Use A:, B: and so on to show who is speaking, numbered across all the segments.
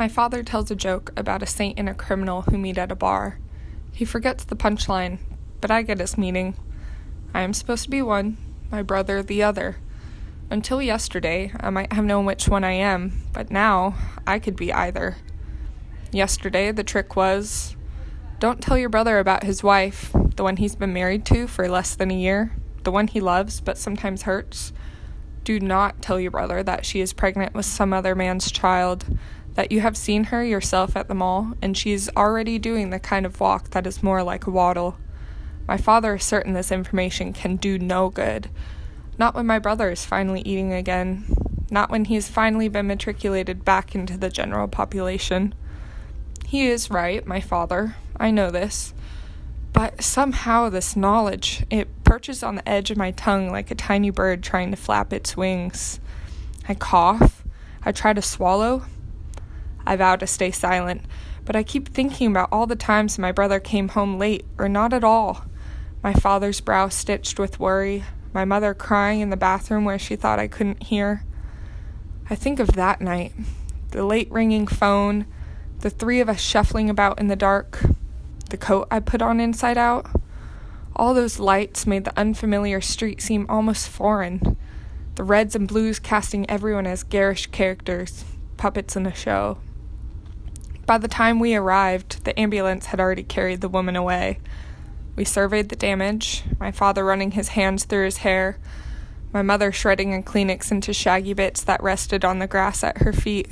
A: My father tells a joke about a saint and a criminal who meet at a bar. He forgets the punchline, but I get his meaning. I am supposed to be one, my brother the other. Until yesterday, I might have known which one I am, but now I could be either. Yesterday, the trick was, don't tell your brother about his wife, the one he's been married to for less than a year, the one he loves but sometimes hurts. Do not tell your brother that she is pregnant with some other man's child, that you have seen her yourself at the mall, and she is already doing the kind of walk that is more like a waddle. My father is certain this information can do no good. Not when my brother is finally eating again. Not when he has finally been matriculated back into the general population. He is right, my father. I know this. But somehow this knowledge, it perches on the edge of my tongue like a tiny bird trying to flap its wings. I cough. I try to swallow. I vow to stay silent, but I keep thinking about all the times my brother came home late or not at all. My father's brow stitched with worry, my mother crying in the bathroom where she thought I couldn't hear. I think of that night, the late ringing phone, the three of us shuffling about in the dark, the coat I put on inside out. All those lights made the unfamiliar street seem almost foreign, the reds and blues casting everyone as garish characters, puppets in a show. By the time we arrived, the ambulance had already carried the woman away. We surveyed the damage, my father running his hands through his hair, my mother shredding a Kleenex into shaggy bits that rested on the grass at her feet.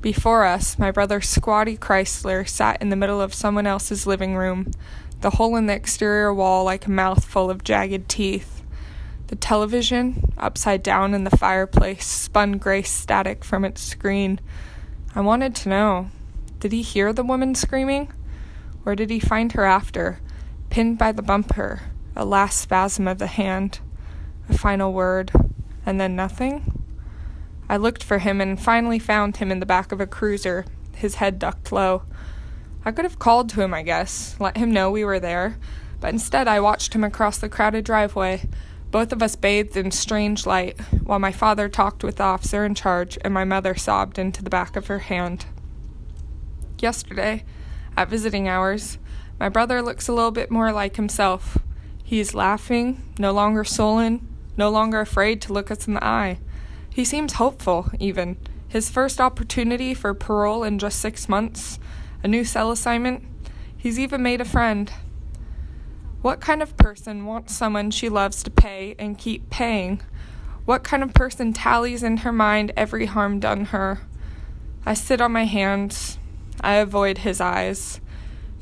A: Before us, my brother's squatty Chrysler sat in the middle of someone else's living room, the hole in the exterior wall like a mouth full of jagged teeth. The television, upside down in the fireplace, spun gray static from its screen. I wanted to know. Did he hear the woman screaming? Or did he find her after, pinned by the bumper, a last spasm of the hand, a final word, and then nothing? I looked for him and finally found him in the back of a cruiser, his head ducked low. I could have called to him, I guess, let him know we were there, but instead I watched him across the crowded driveway, both of us bathed in strange light, while my father talked with the officer in charge and my mother sobbed into the back of her hand. Yesterday, at visiting hours, my brother looks a little bit more like himself. He is laughing, no longer sullen, no longer afraid to look us in the eye. He seems hopeful, even. His first opportunity for parole in just 6 months, a new cell assignment. He's even made a friend. What kind of person wants someone she loves to pay and keep paying? What kind of person tallies in her mind every harm done her? I sit on my hands. I avoid his eyes.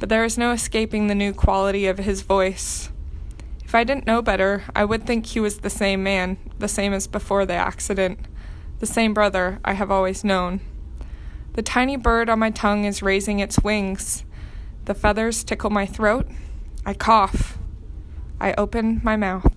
A: But there is no escaping the new quality of his voice. If I didn't know better, I would think he was the same man, the same as before the accident, the same brother I have always known. The tiny bird on my tongue is raising its wings. The feathers tickle my throat. I cough. I open my mouth.